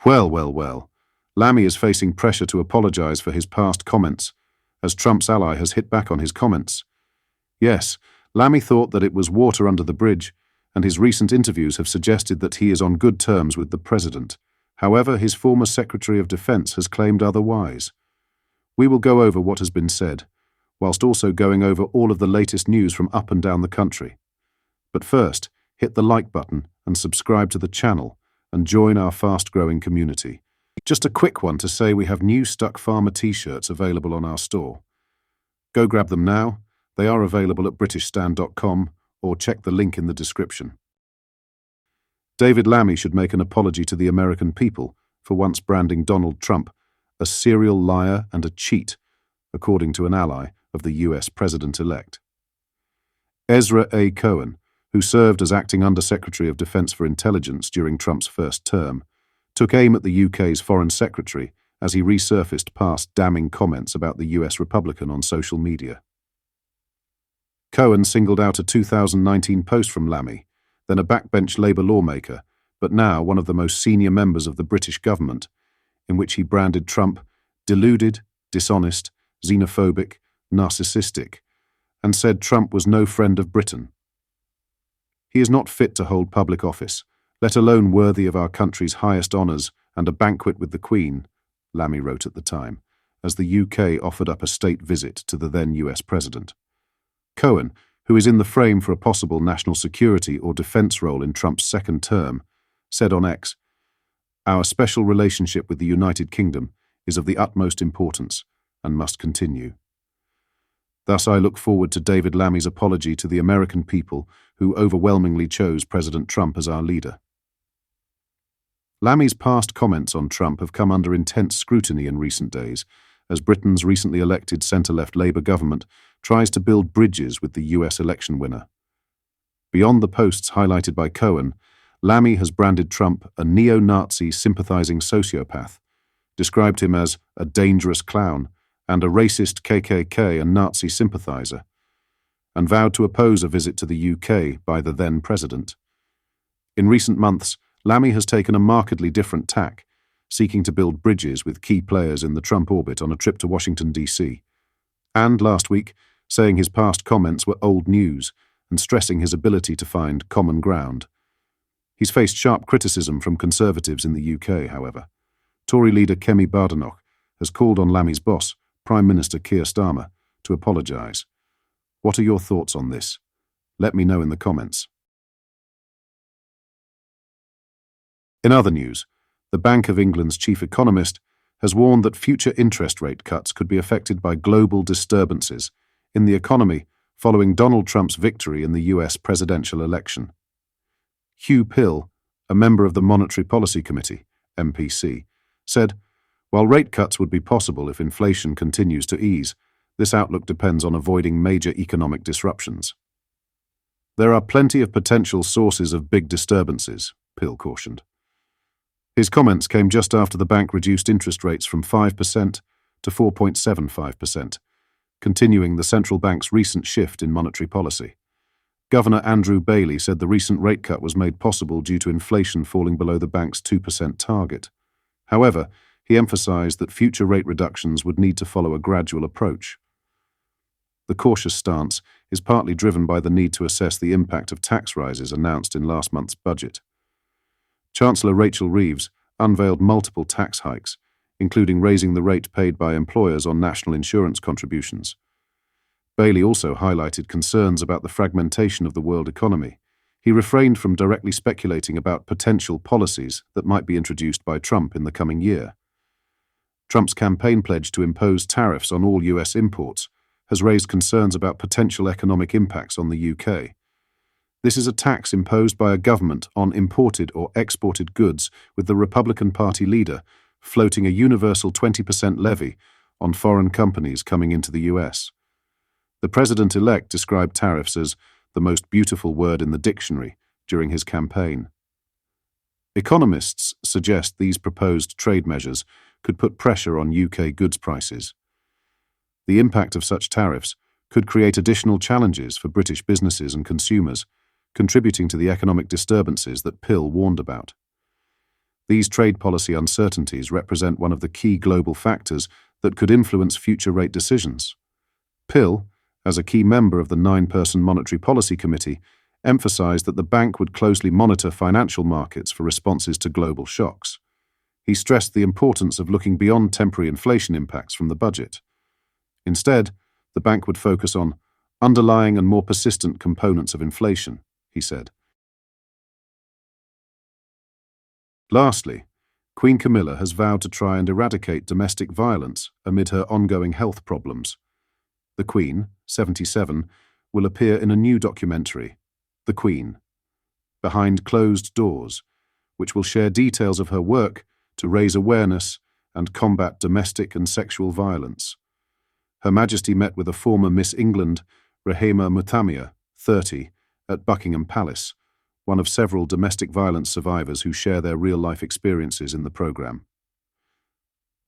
Well. Lammy is facing pressure to apologize for his past comments, as Trump's ally has hit back on his comments. Yes, Lammy thought that it was water under the bridge, and his recent interviews have suggested that he is on good terms with the president. However, his former Secretary of Defense has claimed otherwise. We will go over what has been said, whilst also going over all of the latest news from up and down the country. But first, hit the like button and subscribe to the channel and join our fast-growing community. Just a quick one to say we have new Stuck Farmer t-shirts available on our store. Go grab them now. They are available at britishstand.com or check the link in the description. David Lammy should make an apology to the American people for once branding Donald Trump a serial liar and a cheat, according to an ally of the US president-elect. Ezra A. Cohen, who served as acting Undersecretary of Defense for Intelligence during Trump's first term, took aim at the UK's Foreign Secretary as he resurfaced past damning comments about the US Republican on social media. Cohen singled out a 2019 post from Lammy, then a backbench Labour lawmaker, but now one of the most senior members of the British government, in which he branded Trump deluded, dishonest, xenophobic, narcissistic, and said Trump was no friend of Britain. He is not fit to hold public office, let alone worthy of our country's highest honours and a banquet with the Queen, Lammy wrote at the time, as the UK offered up a state visit to the then US president. Cohen, who is in the frame for a possible national security or defence role in Trump's second term, said on X, "Our special relationship with the United Kingdom is of the utmost importance and must continue. Thus I look forward to David Lammy's apology to the American people who overwhelmingly chose President Trump as our leader." Lammy's past comments on Trump have come under intense scrutiny in recent days, as Britain's recently elected centre-left Labour government tries to build bridges with the US election winner. Beyond the posts highlighted by Cohen, Lammy has branded Trump a neo-Nazi sympathising sociopath, described him as a dangerous clown and a racist KKK and Nazi sympathiser, and vowed to oppose a visit to the UK by the then president. In recent months, Lammy has taken a markedly different tack, seeking to build bridges with key players in the Trump orbit on a trip to Washington, D.C., and last week, saying his past comments were old news and stressing his ability to find common ground. He's faced sharp criticism from Conservatives in the UK, however. Tory leader Kemi Badenoch has called on Lammy's boss, Prime Minister Keir Starmer, to apologise. What are your thoughts on this? Let me know in the comments. In other news, the Bank of England's chief economist has warned that future interest rate cuts could be affected by global disturbances in the economy following Donald Trump's victory in the US presidential election. Hugh Pill, a member of the Monetary Policy Committee, MPC, said, "While rate cuts would be possible if inflation continues to ease, this outlook depends on avoiding major economic disruptions." There are plenty of potential sources of big disturbances, Pill cautioned. His comments came just after the bank reduced interest rates from 5% to 4.75%, continuing the central bank's recent shift in monetary policy. Governor Andrew Bailey said the recent rate cut was made possible due to inflation falling below the bank's 2% target. However, he emphasized that future rate reductions would need to follow a gradual approach. The cautious stance is partly driven by the need to assess the impact of tax rises announced in last month's budget. Chancellor Rachel Reeves unveiled multiple tax hikes, including raising the rate paid by employers on national insurance contributions. Bailey also highlighted concerns about the fragmentation of the world economy. He refrained from directly speculating about potential policies that might be introduced by Trump in the coming year. Trump's campaign pledge to impose tariffs on all US imports has raised concerns about potential economic impacts on the UK. This is a tax imposed by a government on imported or exported goods, with the Republican Party leader floating a universal 20% levy on foreign companies coming into the US. The president-elect described tariffs as the most beautiful word in the dictionary during his campaign. Economists suggest these proposed trade measures could put pressure on UK goods prices. The impact of such tariffs could create additional challenges for British businesses and consumers, contributing to the economic disturbances that Pill warned about. These trade policy uncertainties represent one of the key global factors that could influence future rate decisions. Pill, as a key member of the 9-person Monetary Policy Committee, emphasized that the bank would closely monitor financial markets for responses to global shocks. He stressed the importance of looking beyond temporary inflation impacts from the budget. Instead, the bank would focus on underlying and more persistent components of inflation, he said. Lastly, Queen Camilla has vowed to try and eradicate domestic violence amid her ongoing health problems. The Queen, 77, will appear in a new documentary, The Queen, Behind Closed Doors, which will share details of her work to raise awareness and combat domestic and sexual violence. Her Majesty met with a former Miss England, Rahema Muthamia, 30, at Buckingham Palace, one of several domestic violence survivors who share their real-life experiences in the programme.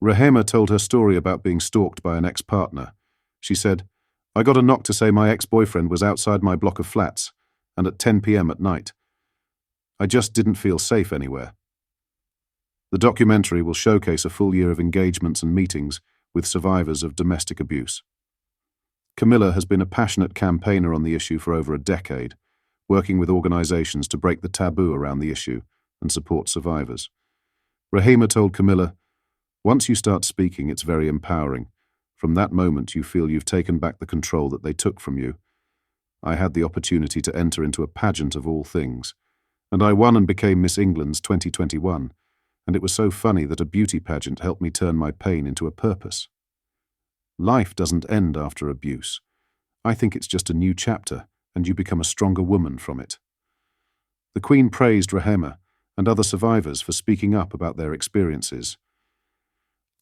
Rahema told her story about being stalked by an ex-partner. She said, "I got a knock to say my ex-boyfriend was outside my block of flats, and at 10 p.m. at night. I just didn't feel safe anywhere." The documentary will showcase a full year of engagements and meetings with survivors of domestic abuse. Camilla has been a passionate campaigner on the issue for over a decade, working with organizations to break the taboo around the issue and support survivors. Rahema told Camilla, "Once you start speaking, it's very empowering. From that moment, you feel you've taken back the control that they took from you. I had the opportunity to enter into a pageant of all things, and I won and became Miss England's 2021, and it was so funny that a beauty pageant helped me turn my pain into a purpose. Life doesn't end after abuse. I think it's just a new chapter, and you become a stronger woman from it." The Queen praised Rahema and other survivors for speaking up about their experiences.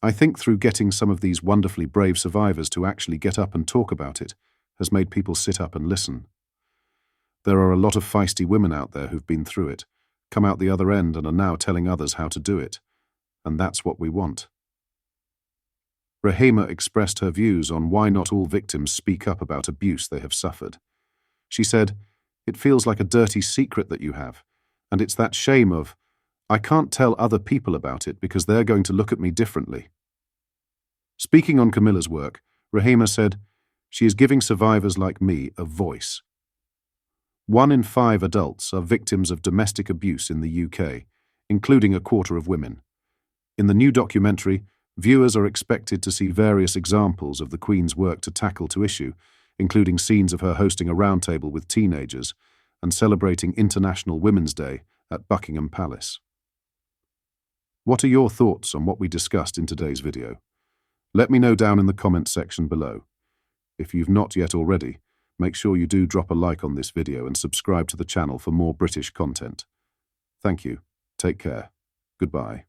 "I think through getting some of these wonderfully brave survivors to actually get up and talk about it has made people sit up and listen. There are a lot of feisty women out there who've been through it, come out the other end and are now telling others how to do it, and that's what we want." Rahema expressed her views on why not all victims speak up about abuse they have suffered. She said, "It feels like a dirty secret that you have, and it's that shame of, I can't tell other people about it because they're going to look at me differently." Speaking on Camilla's work, Rahema said, "She is giving survivors like me a voice." 1 in 5 adults are victims of domestic abuse in the UK, including a quarter of women. In the new documentary, viewers are expected to see various examples of the Queen's work to tackle the issue, including scenes of her hosting a roundtable with teenagers and celebrating International Women's Day at Buckingham Palace. What are your thoughts on what we discussed in today's video? Let me know down in the comments section below. If you've not yet already, make sure you do drop a like on this video and subscribe to the channel for more British content. Thank you. Take care. Goodbye.